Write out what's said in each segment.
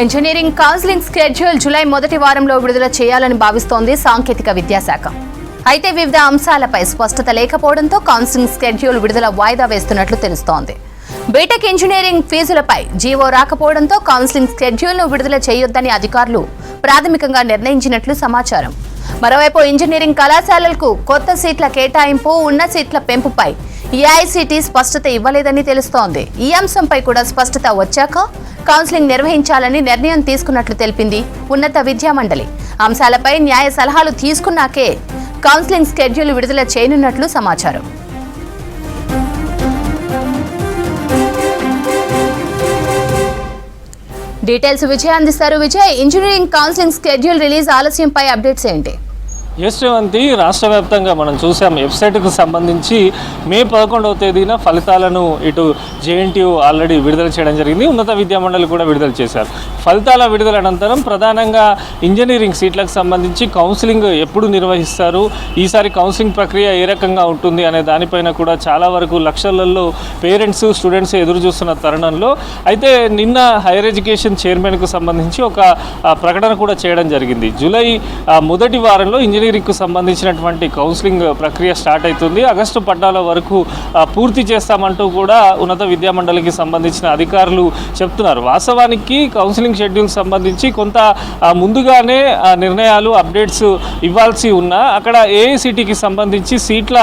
Engineering counselling schedule July మొదటి వారంలో విడుదల చేయాలని భావిస్తోంది సాంకేతిక విద్యాశాఖ. అయితే వివిధ అంశాలపై స్పష్టత లేకపోవడంతో కౌన్సిలింగ్ స్కెడ్యూల్ విడుదల వాయిదా వేస్తున్నట్లు తెలుస్తోంది. బీటెక్ ఇంజనీరింగ్ ఫీజులపై జీవో రాకపోవడంతో కౌన్సిలింగ్ స్కెడ్యూల్ను విడుదల చేయొద్దని అధికారులు ప్రాథమికంగా నిర్ణయించినట్లు సమాచారం. మరోవైపు ఇంజనీరింగ్ కళాశాలలకు కొత్త సీట్ల కేటాయింపు, ఉన్న సీట్ల పెంపుపై ఏఐసిటి స్పష్టత ఇవ్వలేదని తెలుస్తోంది. ఈ అంశంపై కూడా స్పష్టత వచ్చాక కౌన్సిలింగ్ నిర్వహించాలని నిర్ణయం తీసుకున్నట్లు తెలిపింది ఉన్నత విద్యామండలి. అంశాలపై న్యాయ సలహాలు తీసుకున్నాకే కౌన్సిలింగ్ స్కెడ్యూల్ విడుదల చేయనున్నట్లు సమాచారం. డీటెయిల్స్ విజయ్ అందిస్తారు. Vijay, engineering counselling schedule release ఆలస్యంపై అప్డేట్స్ ఏంటి? శ్రీవంతి, రాష్ట్ర వ్యాప్తంగా మనం చూసాం వెబ్సైట్కు సంబంధించి మే 11వ తేదీన ఫలితాలను ఇటు జేఎన్టీయూ ఆల్రెడీ విడుదల చేయడం జరిగింది. ఉన్నత విద్యామండలి కూడా విడుదల చేశారు. ఫలితాల విడుదల అనంతరం ప్రధానంగా ఇంజనీరింగ్ సీట్లకు సంబంధించి కౌన్సిలింగ్ ఎప్పుడు నిర్వహిస్తారు, ఈసారి కౌన్సిలింగ్ ప్రక్రియ ఏ రకంగా ఉంటుంది అనే దానిపైన కూడా చాలా వరకు లక్షలలో పేరెంట్స్, స్టూడెంట్స్ ఎదురు చూస్తున్న తరుణంలో అయితే నిన్న హైయర్ ఎడ్యుకేషన్ చైర్మన్కు సంబంధించి ఒక ప్రకటన కూడా చేయడం జరిగింది. జూలై మొదటి వారంలో ఇంజనీరింగ్కు సంబంధించినటువంటి కౌన్సిలింగ్ ప్రక్రియ స్టార్ట్ అవుతుంది. ఆగస్టు 14 వరకు పూర్తి చేస్తామంటూ కూడా ఉన్నత విద్యామండలికి సంబంధించిన అధికారులు చెప్తున్నారు. వాస్తవానికి కౌన్సిలింగ్ షెడ్యూల్ సంబంధించి కొంత ముందుగానే నిర్ణయాలు, అప్డేట్స్ ఇవ్వాల్సి ఉన్నా అక్కడ ఏఐసిటికి సంబంధించి సీట్ల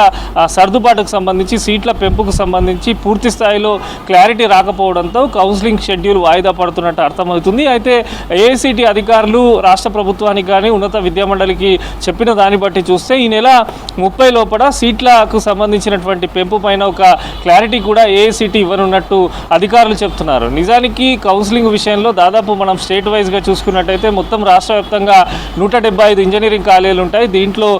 సర్దుబాటుకు సంబంధించి, సీట్ల పెంపుకు సంబంధించి పూర్తి స్థాయిలో క్లారిటీ రాకపోవడంతో కౌన్సిలింగ్ షెడ్యూల్ వాయిదా పడుతున్నట్టు అర్థమవుతుంది. అయితే ఏఐసిటి అధికారులు రాష్ట్ర ప్రభుత్వానికి కానీ ఉన్నత విద్యామండలికి చెప్పిన దాన్ని బట్టి చూస్తే ఈ నెల 30 లోపల సీట్లకు సంబంధించినటువంటి పెంపు పైన ఒక క్లారిటీ కూడా ఏఐసిటి ఇవ్వనున్నట్టు అధికారులు చెప్తున్నారు. నిజానికి కౌన్సిలింగ్ విషయంలో దాదాపు మనం స్టేట్ వైజ్గా చూసుకున్నట్టయితే మొత్తం రాష్ట్ర వ్యాప్తంగా 175 ఇంజనీరింగ్ కాలేజీలు ఉంటాయి. దీంట్లో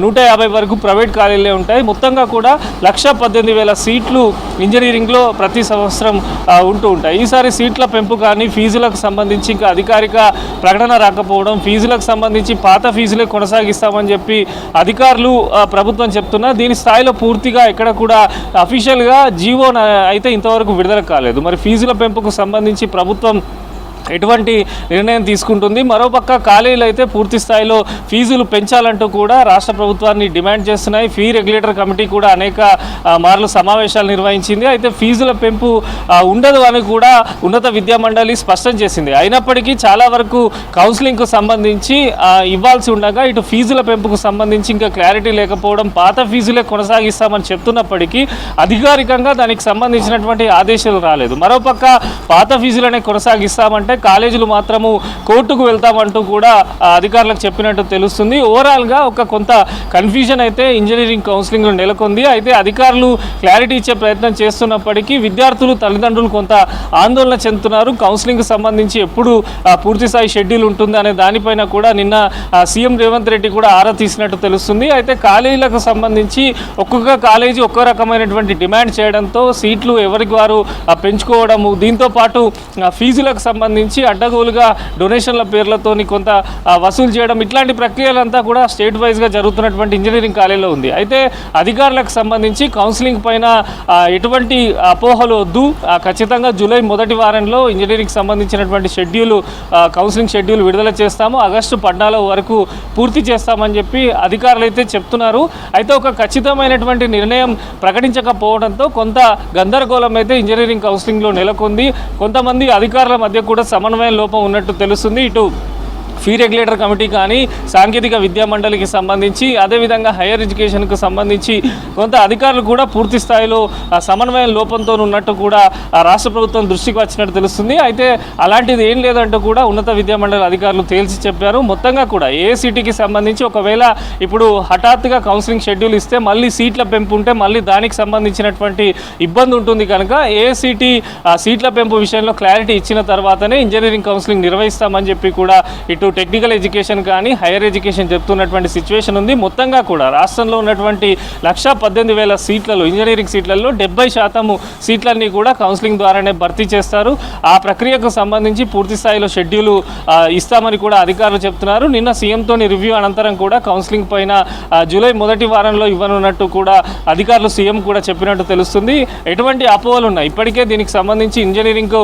150 వరకు ప్రైవేట్ కాలేజీలే ఉంటాయి. మొత్తంగా కూడా 118,000 సీట్లు ఇంజనీరింగ్లో ప్రతి సంవత్సరం ఉంటూ ఉంటాయి. ఈసారి సీట్ల పెంపు కానీ ఫీజులకు సంబంధించి ఇంకా అధికారిక ప్రకటన రాకపోవడం, ఫీజులకు సంబంధించి పాత ఫీజులే కొనసాగిస్తామని చెప్పి అధికారులు ప్రభుత్వం చెప్తున్నా దీని స్థాయిలో పూర్తిగా ఎక్కడ కూడా అఫీషియల్గా జీవో అయితే ఇంతవరకు విడుదల కాలేదు. మరి ఫీజుల పెంపుకు సంబంధించి ప్రభుత్వం ఎటువంటి నిర్ణయం తీసుకుంటుంది? మరోపక్క కాలేజీలు అయితే పూర్తి స్థాయిలో ఫీజులు పెంచాలంటూ కూడా రాష్ట్ర ప్రభుత్వాన్ని డిమాండ్ చేస్తున్నాయి. ఫీ రెగ్యులేటర్ కమిటీ కూడా అనేక మార్లు సమావేశాలు నిర్వహించింది. అయితే ఫీజుల పెంపు ఉండదు అని కూడా ఉన్నత విద్యామండలి స్పష్టం చేసింది. అయినప్పటికీ చాలా వరకు కౌన్సిలింగ్కు సంబంధించి ఇవ్వాల్సి ఉండగా ఇటు ఫీజుల పెంపుకు సంబంధించి ఇంకా క్లారిటీ లేకపోవడం, పాత ఫీజులే కొనసాగిస్తామని చెప్తున్నప్పటికీ అధికారికంగా దానికి సంబంధించినటువంటి ఆదేశాలు రాలేదు. మరోపక్క పాత ఫీజులనే కొనసాగిస్తామంటే కాలేజీలు మాత్రము కోర్టుకు వెళ్తామంటూ కూడా అధికారులకు చెప్పినట్టు తెలుస్తుంది. ఓవరాల్గా ఒక కొంత కన్ఫ్యూజన్ అయితే ఇంజనీరింగ్ కౌన్సిలింగ్లో నెలకొంది. అయితే అధికారులు క్లారిటీ ఇచ్చే ప్రయత్నం చేస్తున్నప్పటికీ విద్యార్థులు, తల్లిదండ్రులు కొంత ఆందోళన చెందుతున్నారు. కౌన్సిలింగ్కి సంబంధించి ఎప్పుడు పూర్తిస్థాయి షెడ్యూల్ ఉంటుంది అనే దానిపైన కూడా నిన్న సీఎం రేవంత్ రెడ్డి కూడా ఆరా తీసినట్టు తెలుస్తుంది. అయితే కాలేజీలకు సంబంధించి ఒక్కొక్క కాలేజీ ఒక్కో రకమైనటువంటి డిమాండ్ చేయడంతో సీట్లు ఎవరికి వారు పెంచుకోవడము, దీంతో పాటు ఫీజులకు సంబంధించి అడ్డగోలుగా డొనేషన్ల పేర్లతోని కొంత వసూలు చేయడం, ఇట్లాంటి ప్రక్రియలంతా కూడా స్టేట్ వైజ్గా జరుగుతున్నటువంటి ఇంజనీరింగ్ కాలేజీలో ఉంది. అయితే అధికారులకు సంబంధించి కౌన్సిలింగ్ పైన ఎటువంటి అపోహలు వద్దు, ఖచ్చితంగా జూలై మొదటి వారంలో ఇంజనీరింగ్ సంబంధించినటువంటి కౌన్సిలింగ్ షెడ్యూల్ విడుదల చేస్తాము, ఆగస్టు 14 వరకు పూర్తి చేస్తామని చెప్పి అధికారులు అయితే చెప్తున్నారు. అయితే ఒక ఖచ్చితమైనటువంటి నిర్ణయం ప్రకటించకపోవడంతో కొంత గందరగోళం అయితే ఇంజనీరింగ్ కౌన్సిలింగ్లో నెలకొంది. కొంతమంది అధికారుల మధ్య కూడా సమన్వయం లోపం ఉన్నట్టు తెలుస్తుంది. ఇటు ఫీ రెగ్యులేటర్ కమిటీ కానీ, సాంకేతిక విద్యామండలికి సంబంధించి, అదేవిధంగా హైయర్ ఎడ్యుకేషన్కు సంబంధించి కొంత అధికారులు కూడా పూర్తి స్థాయిలో సమన్వయం లోపంతో ఉన్నట్టు కూడా రాష్ట్ర ప్రభుత్వం దృష్టికి వచ్చినట్టు తెలుస్తుంది. అయితే అలాంటిది ఏం లేదంటూ కూడా ఉన్నత విద్యామండలి అధికారులు తేల్చి చెప్పారు. మొత్తంగా కూడా ఏఐసిటికి సంబంధించి ఒకవేళ ఇప్పుడు హఠాత్తుగా కౌన్సిలింగ్ షెడ్యూల్ ఇస్తే మళ్ళీ సీట్ల పెంపు ఉంటే మళ్ళీ దానికి సంబంధించినటువంటి ఇబ్బంది ఉంటుంది కనుక ఏఐసిటి సీట్ల పెంపు విషయంలో క్లారిటీ ఇచ్చిన తర్వాతనే ఇంజనీరింగ్ కౌన్సిలింగ్ నిర్వహిస్తామని చెప్పి కూడా ఇటు ఇటు టెక్నికల్ ఎడ్యుకేషన్ కానీ హైయర్ ఎడ్యుకేషన్ చెప్తున్నటువంటి సిచ్యువేషన్ ఉంది. మొత్తంగా కూడా రాష్ట్రంలో ఉన్నటువంటి 1,18,000 సీట్లలో ఇంజనీరింగ్ సీట్లలో 70% సీట్లన్నీ కూడా కౌన్సిలింగ్ ద్వారానే భర్తీ చేస్తారు. ఆ ప్రక్రియకు సంబంధించి పూర్తి స్థాయిలో షెడ్యూల్ ఇస్తామని కూడా అధికారులు చెప్తున్నారు. నిన్న సీఎంతోని రివ్యూ అనంతరం కూడా కౌన్సిలింగ్ పైన జూలై మొదటి వారంలో ఇవ్వనున్నట్టు కూడా అధికారులు సీఎం కూడా చెప్పినట్టు తెలుస్తుంది. ఎటువంటి అపోహలు ఉన్నాయి ఇప్పటికే దీనికి సంబంధించి ఇంజనీరింగ్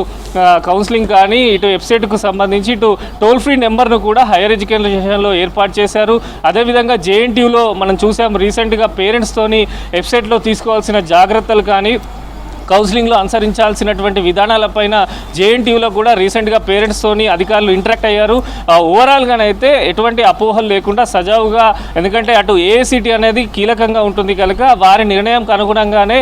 కౌన్సిలింగ్ కానీ ఇటు వెబ్సైట్కు సంబంధించి ఇటు టోల్ ఫ్రీ నెంబర్ను కూడా హైయర్ ఎడ్యుకేషన్లో ఏర్పాటు చేశారు. అదేవిధంగా జేఎన్టీయూలో మనం చూసాం రీసెంట్గా పేరెంట్స్తోని వెబ్సైట్లో తీసుకోవాల్సిన జాగ్రత్తలు కానీ కౌన్సిలింగ్లో అనుసరించాల్సినటువంటి విధానాలపైన జేఎన్టీయూలో కూడా రీసెంట్గా పేరెంట్స్తోని అధికారులు ఇంటరాక్ట్ అయ్యారు. ఓవరాల్గానైతే ఎటువంటి అపోహలు లేకుండా సజావుగా, ఎందుకంటే అటు ఏఐసిటి అనేది కీలకంగా ఉంటుంది కనుక వారి నిర్ణయంకు అనుగుణంగానే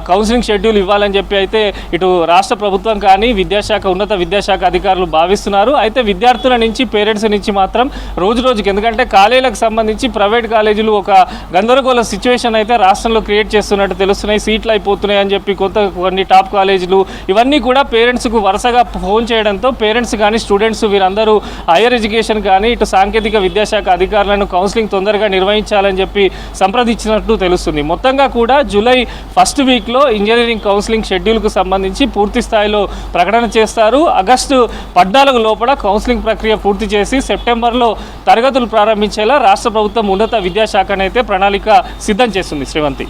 కౌన్సిలింగ్ షెడ్యూల్ ఇవ్వాలని చెప్పి అయితే ఇటు రాష్ట్ర ప్రభుత్వం కానీ విద్యాశాఖ ఉన్నత విద్యాశాఖ అధికారులు భావిస్తున్నారు. అయితే విద్యార్థుల నుంచి పేరెంట్స్ నుంచి మాత్రం రోజు రోజుకి, ఎందుకంటే కాలేజీలకు సంబంధించి ప్రైవేట్ కాలేజీలు ఒక గందరగోళ సిచ్యువేషన్ అయితే రాష్ట్రంలో క్రియేట్ చేస్తున్నట్టు తెలుస్తున్నాయి. సీట్లు అయిపోతున్నాయి అని చెప్పి కొన్ని టాప్ కాలేజీలు ఇవన్నీ కూడా పేరెంట్స్కు వరుసగా ఫోన్ చేయడంతో పేరెంట్స్ కానీ స్టూడెంట్స్ వీరందరూ హైయర్ ఎడ్యుకేషన్ కానీ ఇటు సాంకేతిక విద్యాశాఖ అధికారులను కౌన్సిలింగ్ తొందరగా నిర్వహించాలని చెప్పి సంప్రదించినట్టు తెలుస్తుంది. మొత్తంగా కూడా జూలై ఫస్ట్ వీక్లో ఇంజనీరింగ్ కౌన్సిలింగ్ షెడ్యూల్కు సంబంధించి పూర్తి స్థాయిలో ప్రకటన చేస్తారు. ఆగస్టు 14 లోపల కౌన్సిలింగ్ ప్రక్రియ పూర్తి చేసి సెప్టెంబర్లో తరగతులు ప్రారంభించేలా రాష్ట్ర ప్రభుత్వం ఉన్నత విద్యాశాఖనైతే ప్రణాళిక సిద్ధం చేస్తుంది. శ్రీవంతి.